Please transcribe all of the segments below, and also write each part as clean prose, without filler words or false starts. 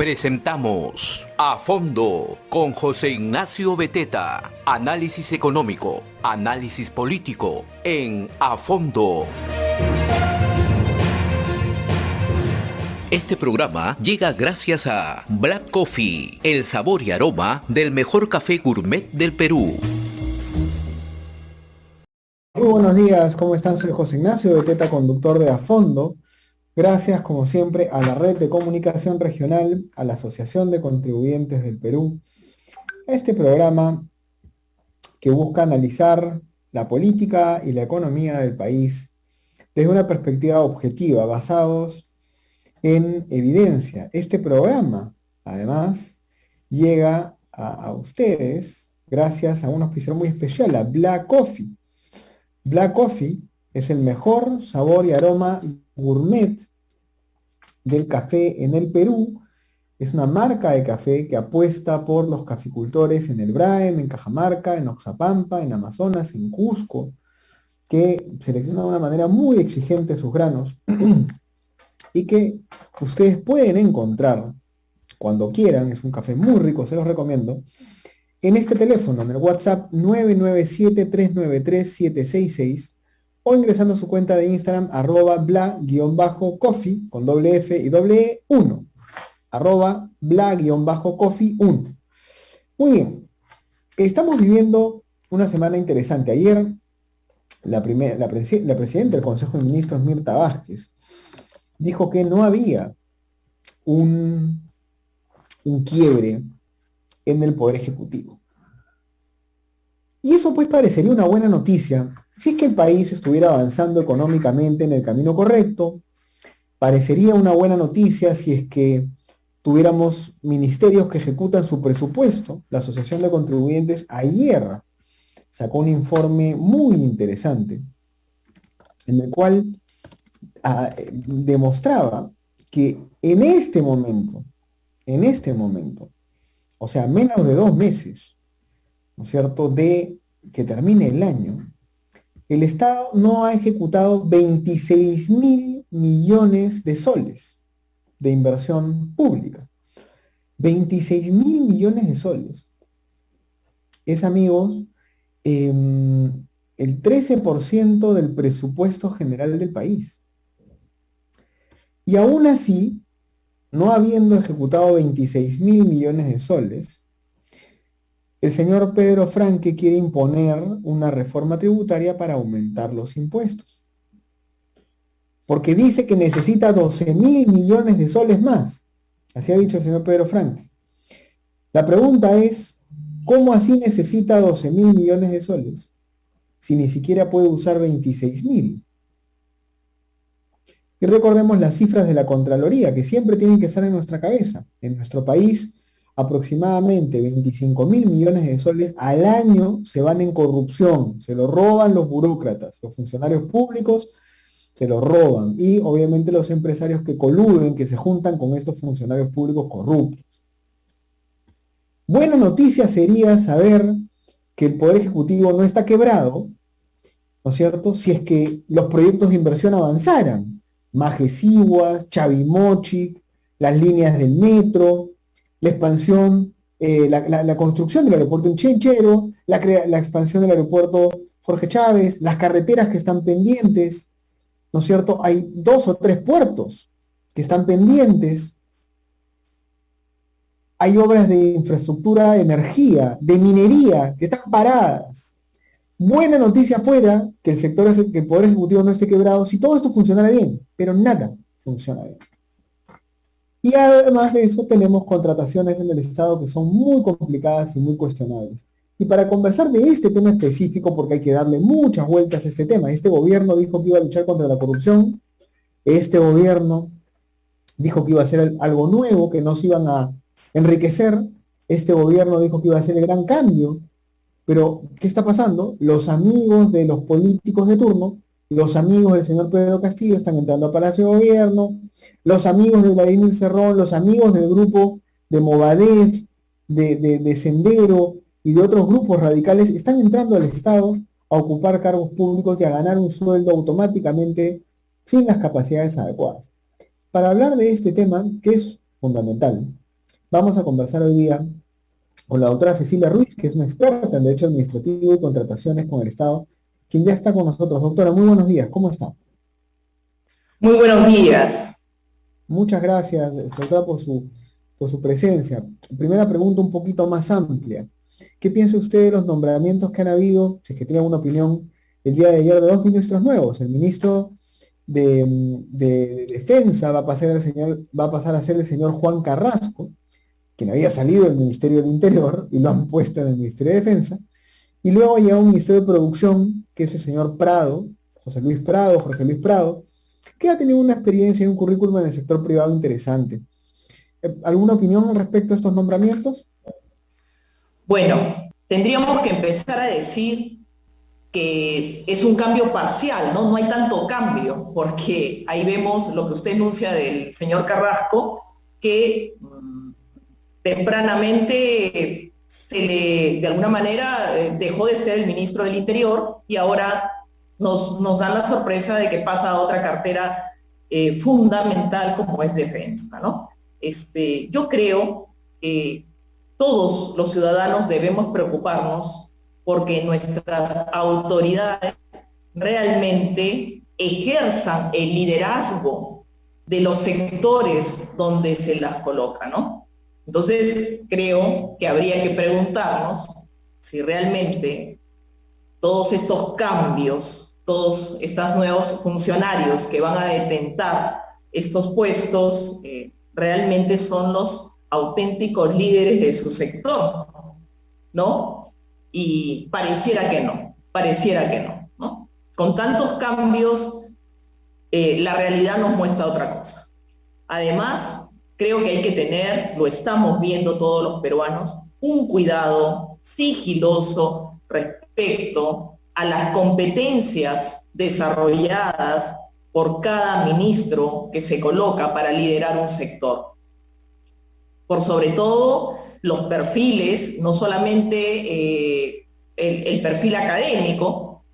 Presentamos A Fondo con José Ignacio Beteta. Análisis económico, análisis político en A Fondo. Este programa llega gracias a Black Coffee, el sabor y aroma del mejor café gourmet del Perú. Muy buenos días, ¿cómo están? Soy José Ignacio Beteta, conductor de A Fondo. Gracias, como siempre, a la Red de Comunicación Regional, a la Asociación de Contribuyentes del Perú. Este programa que busca analizar la política y la economía del país desde una perspectiva objetiva, basados en evidencia. Este programa, además, llega a ustedes gracias a un auspiciador muy especial, a Black Coffee. Black Coffee es el mejor sabor y aroma gourmet del café en el Perú. Es una marca de café que apuesta por los caficultores en el Braem, en Cajamarca, en Oxapampa, en Amazonas, en Cusco, que selecciona de una manera muy exigente sus granos y que ustedes pueden encontrar cuando quieran. Es un café muy rico, se los recomiendo, en este teléfono, en el WhatsApp 997-393-766, o ingresando a su cuenta de Instagram, @bla-coffee, con doble F y doble E, 1, @bla-coffee 1. Muy bien, estamos viviendo una semana interesante. Ayer, la presidenta del Consejo de Ministros, Mirta Vázquez, dijo que no había un quiebre en el Poder Ejecutivo. Y eso pues parecería una buena noticia si es que el país estuviera avanzando económicamente en el camino correcto. Parecería una buena noticia si es que tuviéramos ministerios que ejecutan su presupuesto. La Asociación de Contribuyentes ayer sacó un informe muy interesante en el cual demostraba que en este momento, o sea, menos de 2 meses, ¿no es cierto?, de que termine el año, el Estado no ha ejecutado 26.000 millones de soles de inversión pública. 26.000 millones de soles. Es, amigos, el 13% del presupuesto general del país. Y aún así, no habiendo ejecutado 26.000 millones de soles, el señor Pedro Franque quiere imponer una reforma tributaria para aumentar los impuestos. Porque dice que necesita 12.000 millones de soles más. Así ha dicho el señor Pedro Franque. La pregunta es, ¿cómo así necesita 12.000 millones de soles si ni siquiera puede usar 26.000? Y recordemos las cifras de la Contraloría, que siempre tienen que estar en nuestra cabeza. En nuestro país, aproximadamente 25.000 millones de soles al año se van en corrupción, se lo roban los burócratas, los funcionarios públicos se lo roban, y obviamente los empresarios que coluden, que se juntan con estos funcionarios públicos corruptos. Buena noticia sería saber que el Poder Ejecutivo no está quebrado, ¿no es cierto?, si es que los proyectos de inversión avanzaran. Majeciguas, Chavimochic, las líneas del metro, la expansión, la construcción del aeropuerto en Chenchero, la expansión del aeropuerto Jorge Chávez, las carreteras que están pendientes, ¿no es cierto? Hay 2 o 3 puertos que están pendientes. Hay obras de infraestructura de energía, de minería, que están paradas. Buena noticia fuera que que el Poder Ejecutivo no esté quebrado si todo esto funcionara bien, pero nada funciona bien. Y además de eso tenemos contrataciones en el Estado que son muy complicadas y muy cuestionables. Y para conversar de este tema específico, porque hay que darle muchas vueltas a este tema, este gobierno dijo que iba a luchar contra la corrupción, este gobierno dijo que iba a hacer algo nuevo, que nos iban a enriquecer, este gobierno dijo que iba a hacer el gran cambio, pero ¿qué está pasando? Los amigos de los políticos de turno, los amigos del señor Pedro Castillo están entrando a Palacio de Gobierno, los amigos de Vladimir Cerrón, los amigos del grupo de Movadef, de Sendero y de otros grupos radicales están entrando al Estado a ocupar cargos públicos y a ganar un sueldo automáticamente sin las capacidades adecuadas. Para hablar de este tema, que es fundamental, Vamos a conversar hoy día con la doctora Cecilia Ruiz, que es una experta en Derecho Administrativo y Contrataciones con el Estado, quien ya está con nosotros. Doctora, muy buenos días, ¿cómo está? Muy buenos días. Muchas gracias, doctora, por su presencia. Primera pregunta un poquito más amplia. ¿Qué piensa usted de los nombramientos que han habido, si es que tiene alguna opinión, el día de ayer de dos ministros nuevos? El ministro de Defensa va a pasar a ser el señor Juan Carrasco, quien había salido del Ministerio del Interior y lo han puesto en el Ministerio de Defensa, y luego llega un Ministerio de Producción, que es el señor Prado, Jorge Luis Prado, que ha tenido una experiencia y un currículum en el sector privado interesante. ¿Alguna opinión respecto a estos nombramientos? Bueno, tendríamos que empezar a decir que es un cambio parcial, ¿no? No hay tanto cambio, porque ahí vemos lo que usted enuncia del señor Carrasco, que tempranamente de alguna manera, dejó de ser el ministro del Interior y ahora nos dan la sorpresa de que pasa a otra cartera fundamental como es defensa, ¿no? Yo creo que todos los ciudadanos debemos preocuparnos porque nuestras autoridades realmente ejerzan el liderazgo de los sectores donde se las coloca, ¿no? Entonces, creo que habría que preguntarnos si realmente todos estos cambios, todos estos nuevos funcionarios que van a detentar estos puestos, realmente son los auténticos líderes de su sector, ¿no? Y pareciera que no, ¿no? Con tantos cambios, la realidad nos muestra otra cosa. Además, creo que hay que tener, lo estamos viendo todos los peruanos, un cuidado sigiloso respecto a las competencias desarrolladas por cada ministro que se coloca para liderar un sector. Por sobre todo, los perfiles, no solamente el perfil académico,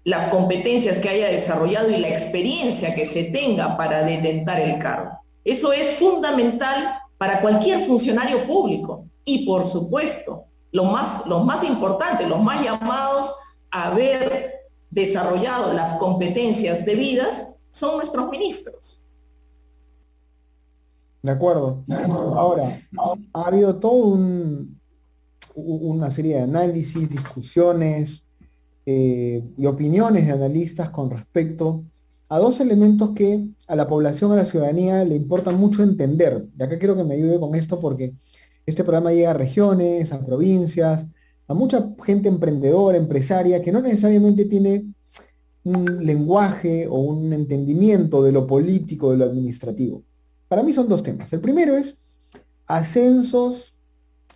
las competencias que haya desarrollado y la experiencia que se tenga para detentar el cargo. Eso es fundamental para cualquier funcionario público. Y por supuesto, los más importantes, los más llamados a haber desarrollado las competencias debidas son nuestros ministros. De acuerdo. Ahora, ha habido toda una serie de análisis, discusiones y opiniones de analistas con respecto a dos elementos que a la población, a la ciudadanía le importa mucho entender. Y acá quiero que me ayude con esto porque este programa llega a regiones, a provincias, a mucha gente emprendedora, empresaria, que no necesariamente tiene un lenguaje o un entendimiento de lo político, de lo administrativo. Para mí son dos temas. El primero es ascensos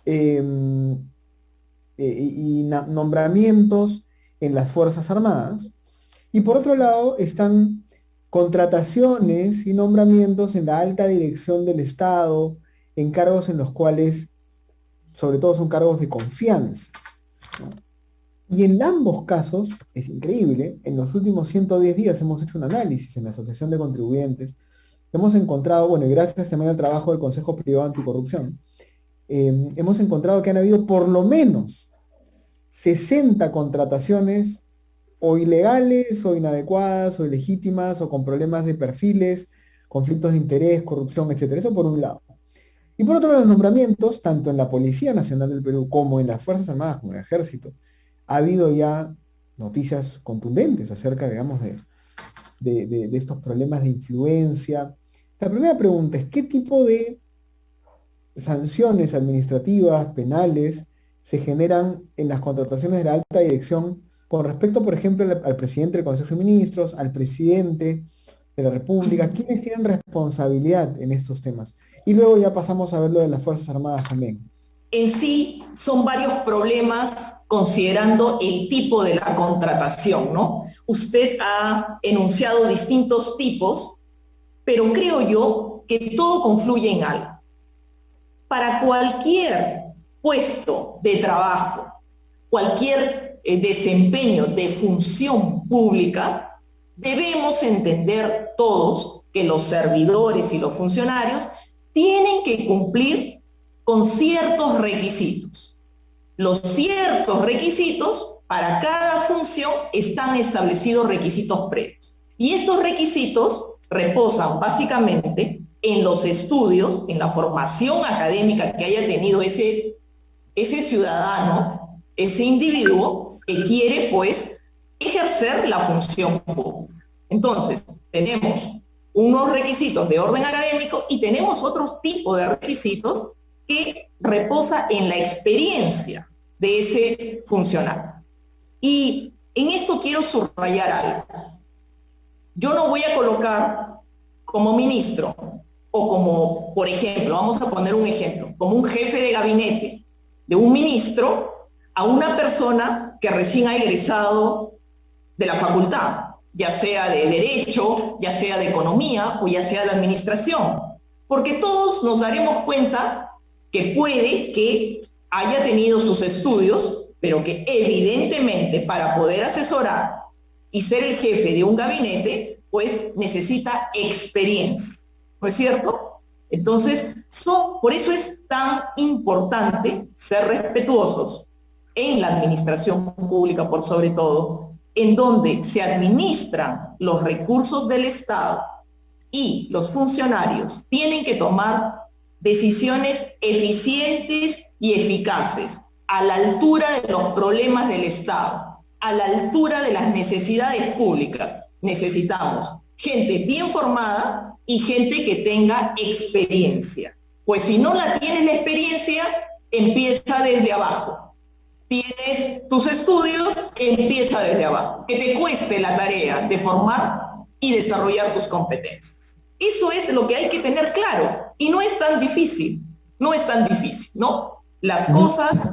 y nombramientos en las Fuerzas Armadas. Y por otro lado están contrataciones y nombramientos en la alta dirección del Estado, en cargos en los cuales, sobre todo, son cargos de confianza, ¿no? Y en ambos casos, es increíble, en los últimos 110 días hemos hecho un análisis en la Asociación de Contribuyentes, hemos encontrado, bueno, y gracias también al trabajo del Consejo Privado Anticorrupción, hemos encontrado que han habido por lo menos 60 contrataciones o ilegales, o inadecuadas, o ilegítimas, o con problemas de perfiles, conflictos de interés, corrupción, etcétera. Eso por un lado. Y por otro lado, los nombramientos, tanto en la Policía Nacional del Perú como en las Fuerzas Armadas, como en el Ejército, ha habido ya noticias contundentes acerca, digamos, de estos problemas de influencia. La primera pregunta es, ¿qué tipo de sanciones administrativas, penales, se generan en las contrataciones de la alta dirección con respecto, por ejemplo, al presidente del Consejo de Ministros, al presidente de la República? ¿Quiénes tienen responsabilidad en estos temas? Y luego ya pasamos a ver lo de las Fuerzas Armadas también. En sí, son varios problemas considerando el tipo de la contratación, ¿no? Usted ha enunciado distintos tipos, pero creo yo que todo confluye en algo. Para cualquier puesto de trabajo, cualquier desempeño de función pública, debemos entender todos que los servidores y los funcionarios tienen que cumplir con ciertos requisitos. Los ciertos requisitos, para cada función están establecidos requisitos previos. Y estos requisitos reposan básicamente en los estudios, en la formación académica que haya tenido ese ciudadano, ese individuo que quiere, pues, ejercer la función pública. Entonces, tenemos unos requisitos de orden académico y tenemos otro tipo de requisitos que reposa en la experiencia de ese funcionario. Y en esto quiero subrayar algo. Yo no voy a colocar como ministro o como, por ejemplo, vamos a poner un ejemplo, como un jefe de gabinete de un ministro a una persona que recién ha egresado de la facultad, ya sea de Derecho, ya sea de Economía o ya sea de Administración, porque todos nos daremos cuenta que puede que haya tenido sus estudios, pero que evidentemente para poder asesorar y ser el jefe de un gabinete, pues necesita experiencia, ¿no es cierto? Entonces, por eso es tan importante ser respetuosos en la administración pública, por sobre todo, en donde se administran los recursos del Estado y los funcionarios tienen que tomar decisiones eficientes y eficaces a la altura de los problemas del Estado, a la altura de las necesidades públicas. Necesitamos gente bien formada y gente que tenga experiencia. Pues si no la tienes la experiencia, empieza desde abajo. Tienes tus estudios, empieza desde abajo. Que te cueste la tarea de formar y desarrollar tus competencias. Eso es lo que hay que tener claro. Y no es tan difícil, ¿no? Las cosas,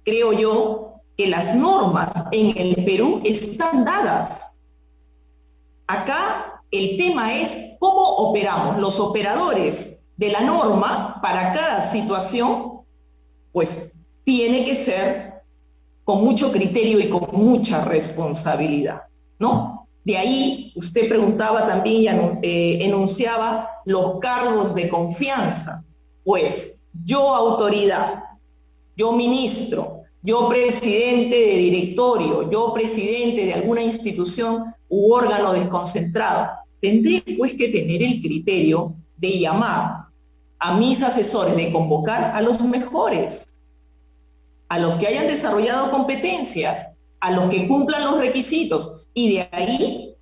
creo yo, que las normas en el Perú están dadas. Acá el tema es cómo operamos. Los operadores de la norma para cada situación, pues tiene que ser con mucho criterio y con mucha responsabilidad, ¿no? De ahí usted preguntaba también y enunciaba los cargos de confianza. Pues yo autoridad, yo ministro, yo presidente de directorio, yo presidente de alguna institución u órgano desconcentrado, tendré pues que tener el criterio de llamar a mis asesores, de convocar a los mejores, a los que hayan desarrollado competencias, a los que cumplan los requisitos, y de ahí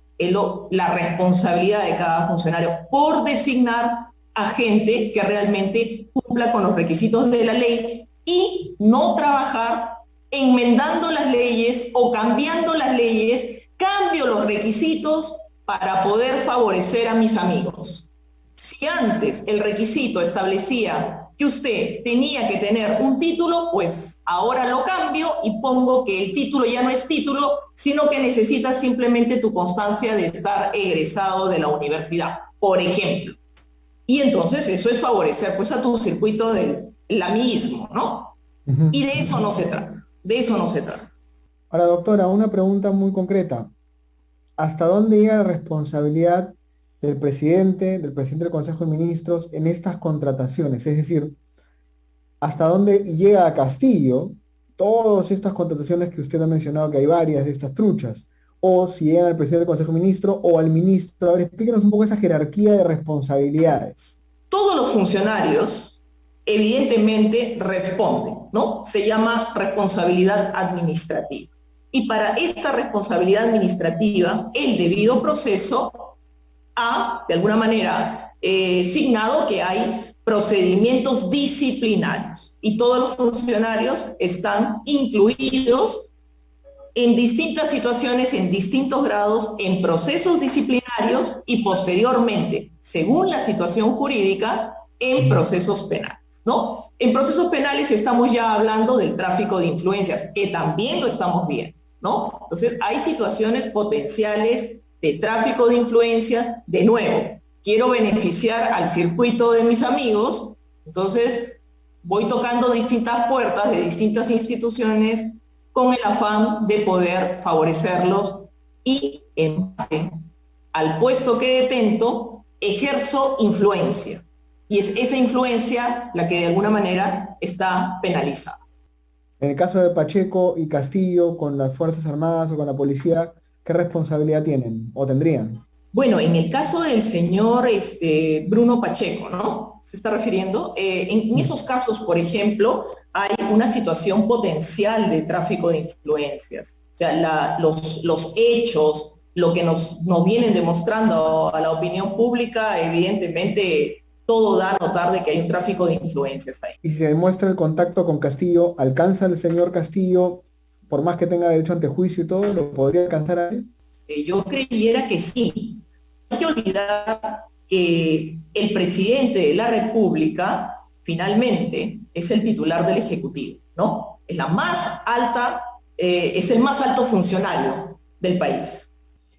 la responsabilidad de cada funcionario por designar a gente que realmente cumpla con los requisitos de la ley y no trabajar enmendando las leyes o cambiando las leyes, cambio los requisitos para poder favorecer a mis amigos. Si antes el requisito establecía que usted tenía que tener un título, pues ahora lo cambio y pongo que el título ya no es título, sino que necesitas simplemente tu constancia de estar egresado de la universidad, por ejemplo. Y entonces eso es favorecer pues a tu circuito del amiguismo, ¿no? Y de eso no se trata, de eso no se trata. Ahora, doctora, una pregunta muy concreta. ¿Hasta dónde llega la responsabilidad del presidente del Consejo de Ministros en estas contrataciones? Es decir, ¿hasta dónde llega a Castillo todas estas contrataciones que usted ha mencionado, que hay varias de estas truchas? O si llegan al presidente del Consejo de Ministros o al ministro. A ver, explíquenos un poco esa jerarquía de responsabilidades. Todos los funcionarios evidentemente responden, ¿no? Se llama responsabilidad administrativa. Y para esta responsabilidad administrativa, el debido proceso ha, de alguna manera, signado que hay procedimientos disciplinarios y todos los funcionarios están incluidos en distintas situaciones, en distintos grados, en procesos disciplinarios y posteriormente, según la situación jurídica, en procesos penales, ¿no? En procesos penales estamos ya hablando del tráfico de influencias, que también lo estamos viendo, ¿no? Entonces, hay situaciones potenciales de tráfico de influencias. De nuevo, quiero beneficiar al circuito de mis amigos, entonces voy tocando distintas puertas de distintas instituciones con el afán de poder favorecerlos y en base al puesto que detento ejerzo influencia. Y es esa influencia la que de alguna manera está penalizada. En el caso de Pacheco y Castillo, con las Fuerzas Armadas o con la policía, ¿qué responsabilidad tienen o tendrían? Bueno, en el caso del señor Bruno Pacheco, ¿no? Se está refiriendo. En esos casos, por ejemplo, hay una situación potencial de tráfico de influencias. O sea, los hechos, lo que nos vienen demostrando a la opinión pública, evidentemente todo da a notar de que hay un tráfico de influencias ahí. Y si se demuestra el contacto con Castillo, ¿alcanza el señor Castillo, por más que tenga derecho ante juicio y todo, lo podría alcanzar a él? Yo creyera que sí. No hay que olvidar que el presidente de la República finalmente es el titular del Ejecutivo, ¿no? Es la más alta, es el más alto funcionario del país.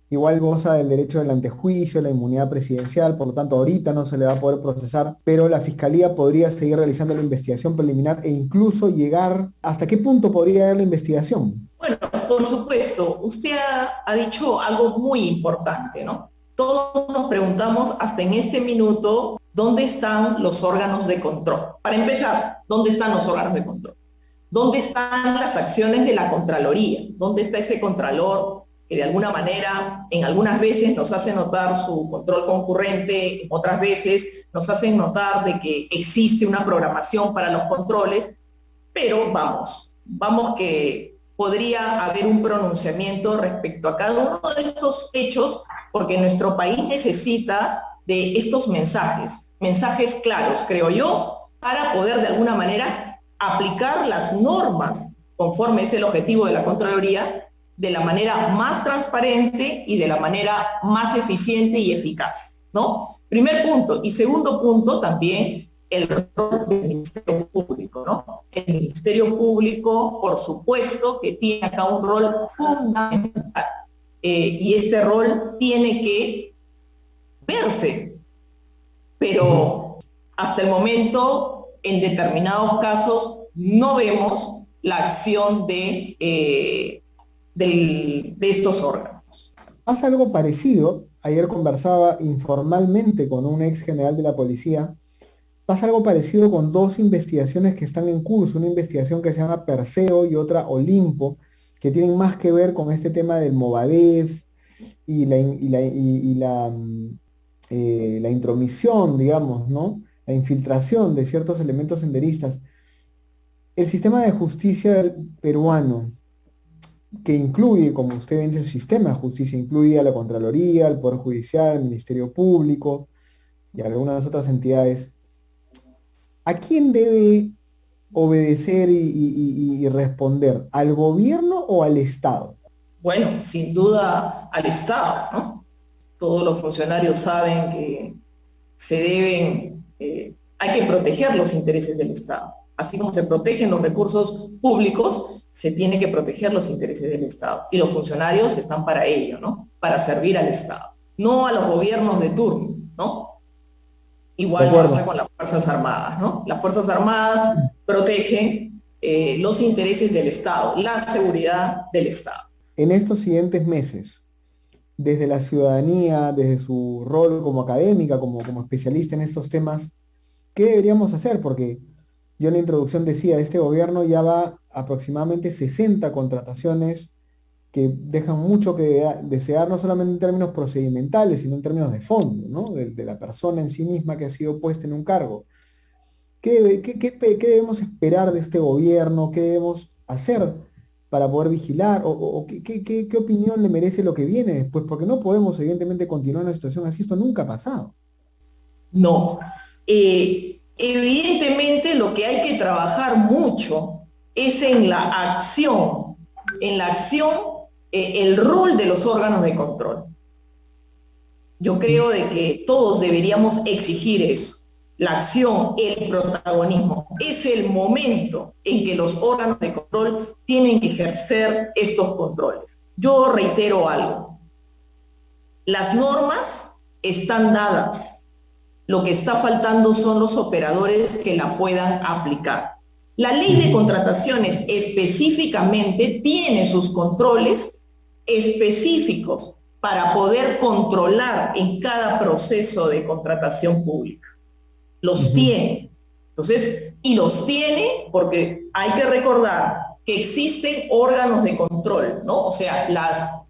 Igual goza del derecho del antejuicio, la inmunidad presidencial, por lo tanto ahorita no se le va a poder procesar, pero la Fiscalía podría seguir realizando la investigación preliminar e incluso llegar, ¿hasta qué punto podría llegar la investigación? Bueno, por supuesto, usted ha dicho algo muy importante, ¿no? Todos nos preguntamos hasta en este minuto, ¿dónde están los órganos de control? Para empezar, ¿dónde están los órganos de control? ¿Dónde están las acciones de la Contraloría? ¿Dónde está ese Contralor que de alguna manera, en algunas veces nos hace notar su control concurrente, en otras veces nos hacen notar de que existe una programación para los controles, pero vamos que podría haber un pronunciamiento respecto a cada uno de estos hechos, porque nuestro país necesita de estos mensajes claros, creo yo, para poder de alguna manera aplicar las normas, conforme es el objetivo de la Contraloría, de la manera más transparente y de la manera más eficiente y eficaz, ¿no? Primer punto. Y segundo punto, también el rol del Ministerio Público, ¿no? El Ministerio Público, por supuesto, que tiene acá un rol fundamental. Y este rol tiene que verse, pero hasta el momento, en determinados casos, no vemos la acción de estos órganos. Pasa algo parecido, ayer conversaba informalmente con un ex general de la policía, pasa algo parecido con dos investigaciones que están en curso, una investigación que se llama Perseo y otra Olimpo, que tienen más que ver con este tema del Movadef y la intromisión, digamos, ¿no? La infiltración de ciertos elementos senderistas. El sistema de justicia peruano, que incluye, como usted ve, el sistema de justicia, incluye a la Contraloría, al Poder Judicial, al Ministerio Público y a algunas otras entidades, ¿a quién debe obedecer y responder? ¿Al gobierno o al Estado? Bueno, sin duda al Estado, ¿no? Todos los funcionarios saben que se deben, hay que proteger los intereses del Estado. Así como se protegen los recursos públicos, se tiene que proteger los intereses del Estado. Y los funcionarios están para ello, ¿no? Para servir al Estado. No a los gobiernos de turno, ¿no? Igual pasa con las Fuerzas Armadas, ¿no? Las Fuerzas Armadas protegen los intereses del Estado, la seguridad del Estado. En estos siguientes meses, desde la ciudadanía, desde su rol como académica, como especialista en estos temas, ¿qué deberíamos hacer? Porque yo en la introducción decía, este gobierno ya va aproximadamente 60 contrataciones que dejan mucho que desear, no solamente en términos procedimentales, sino en términos de fondo, ¿no? De la persona en sí misma que ha sido puesta en un cargo. ¿Qué debemos esperar de este gobierno? ¿Qué debemos hacer para poder vigilar? ¿Qué opinión le merece lo que viene después? Porque no podemos, evidentemente, continuar en una situación así. Esto nunca ha pasado. No. Evidentemente, lo que hay que trabajar mucho es en la acción, el rol de los órganos de control. Yo creo de que todos deberíamos exigir eso, la acción, el protagonismo. Es el momento en que los órganos de control tienen que ejercer estos controles. Yo reitero algo, las normas están dadas, lo que está faltando son los operadores que la puedan aplicar. La ley de contrataciones específicamente tiene sus controles específicos para poder controlar en cada proceso de contratación pública. los tiene. Entonces, y los tiene porque hay que recordar que existen órganos de control, ¿no? O sea,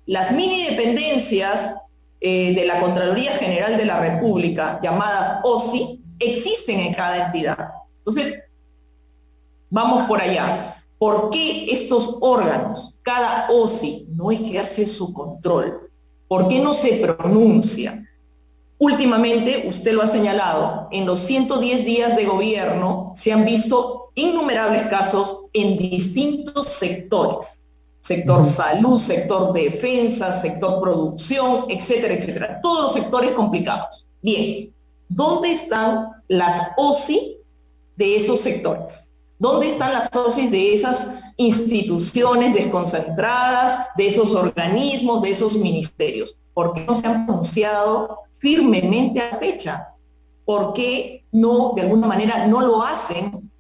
las mini dependencias de la Contraloría General de la República, llamadas OSI, existen en cada entidad. Entonces, vamos por allá. ¿Por qué estos órganos, cada OSI, no ejerce su control? ¿Por qué no se pronuncia? Últimamente, usted lo ha señalado, en los 110 días de gobierno se han visto innumerables casos en distintos sectores. Sector salud, sector defensa, sector producción, etcétera, etcétera. Todos los sectores complicados. Bien, ¿dónde están las OSI de esos sectores? ¿Dónde están las OSI de esas instituciones desconcentradas, de esos organismos, de esos ministerios? ¿Por qué no se han pronunciado firmemente a la fecha? ¿Por qué no, de alguna manera, no lo hacen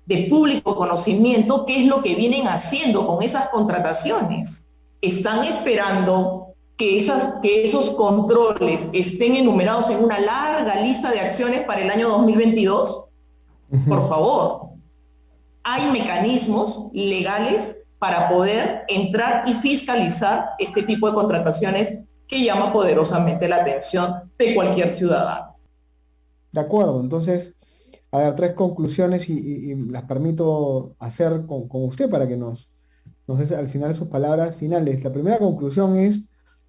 de público conocimiento? ¿Qué es lo que vienen haciendo con esas contrataciones? ¿Están esperando que esos controles estén enumerados en una larga lista de acciones para el año 2022? Por favor, hay mecanismos legales para poder entrar y fiscalizar este tipo de contrataciones que llama poderosamente la atención de cualquier ciudadano. De acuerdo, entonces, a ver, 3 conclusiones y las permito hacer con usted para que nos dé al final sus palabras finales. La primera conclusión es,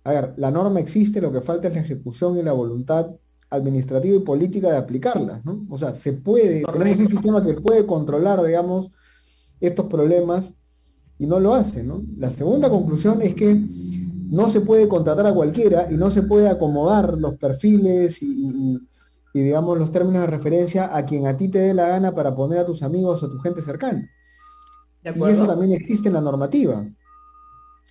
a ver, la norma existe, lo que falta es la ejecución y la voluntad administrativa y política de aplicarlas, ¿no? O sea, se puede, tenemos un sistema que puede controlar, digamos, estos problemas y no lo hace, ¿no? La segunda conclusión es que no se puede contratar a cualquiera y no se puede acomodar los perfiles y digamos los términos de referencia a quien a ti te dé la gana para poner a tus amigos o tu gente cercana. Y eso también existe en la normativa,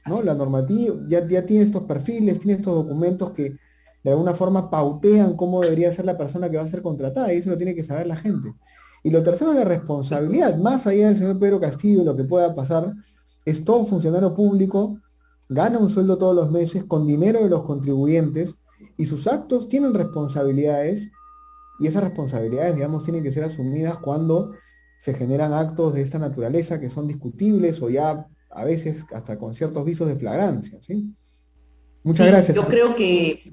¿no? La normativa ya tiene estos perfiles, tiene estos documentos que de alguna forma pautean cómo debería ser la persona que va a ser contratada, y eso lo tiene que saber la gente. Y lo tercero es la responsabilidad, más allá del señor Pedro Castillo, lo que pueda pasar, es todo funcionario público, gana un sueldo todos los meses con dinero de los contribuyentes, y sus actos tienen responsabilidades, y esas responsabilidades, digamos, tienen que ser asumidas cuando se generan actos de esta naturaleza que son discutibles o ya a veces hasta con ciertos visos de flagrancia, ¿sí? Muchas gracias. Yo creo que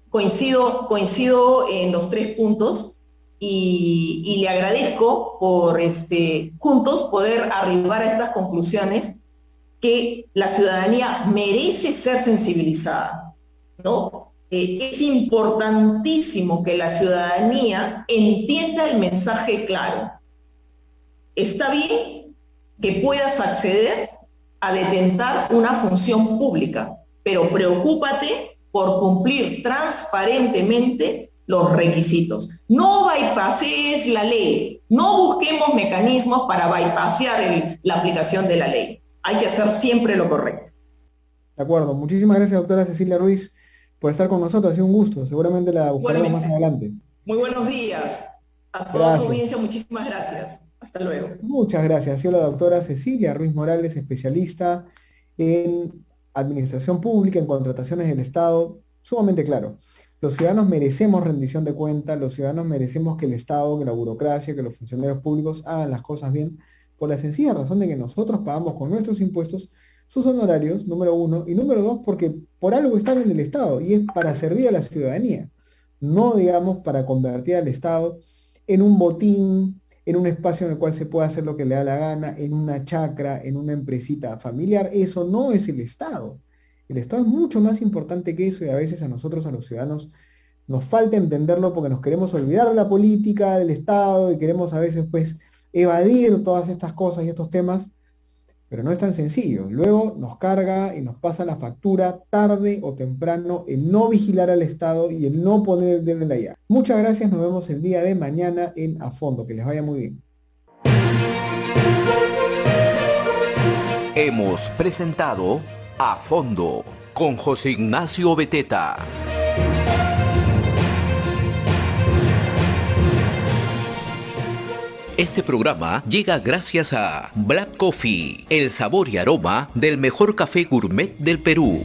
coincido en los 3 puntos y le agradezco por juntos poder arribar a estas conclusiones que la ciudadanía merece ser sensibilizada, ¿no? Es importantísimo que la ciudadanía entienda el mensaje claro. Está bien que puedas acceder a detentar una función pública, pero preocúpate por cumplir transparentemente los requisitos. No bypases la ley, no busquemos mecanismos para bypasear la aplicación de la ley. Hay que hacer siempre lo correcto. De acuerdo. Muchísimas gracias, doctora Cecilia Ruiz, por estar con nosotros. Ha sido un gusto. Seguramente la buscaremos más adelante. Muy buenos días a toda su audiencia. Muchísimas gracias. Hasta luego. Muchas gracias. Ha sido la doctora Cecilia Ruiz Morales, especialista en administración pública, en contrataciones del Estado. Sumamente claro. Los ciudadanos merecemos rendición de cuentas, los ciudadanos merecemos que el Estado, que la burocracia, que los funcionarios públicos hagan las cosas bien, por la sencilla razón de que nosotros pagamos con nuestros impuestos sus honorarios, número 1, y número 2, porque por algo están en el Estado, y es para servir a la ciudadanía, no, digamos, para convertir al Estado en un botín, en un espacio en el cual se puede hacer lo que le da la gana, en una chacra, en una empresita familiar. Eso no es el Estado. El Estado es mucho más importante que eso, y a veces a nosotros, a los ciudadanos, nos falta entenderlo porque nos queremos olvidar de la política, del Estado, y queremos a veces pues evadir todas estas cosas y estos temas, pero no es tan sencillo. Luego nos carga y nos pasa la factura tarde o temprano el no vigilar al Estado y el no poner el dedo en la llaga. Muchas gracias, nos vemos el día de mañana en A Fondo. Que les vaya muy bien. Hemos presentado A Fondo con José Ignacio Beteta. Este programa llega gracias a Black Coffee, el sabor y aroma del mejor café gourmet del Perú.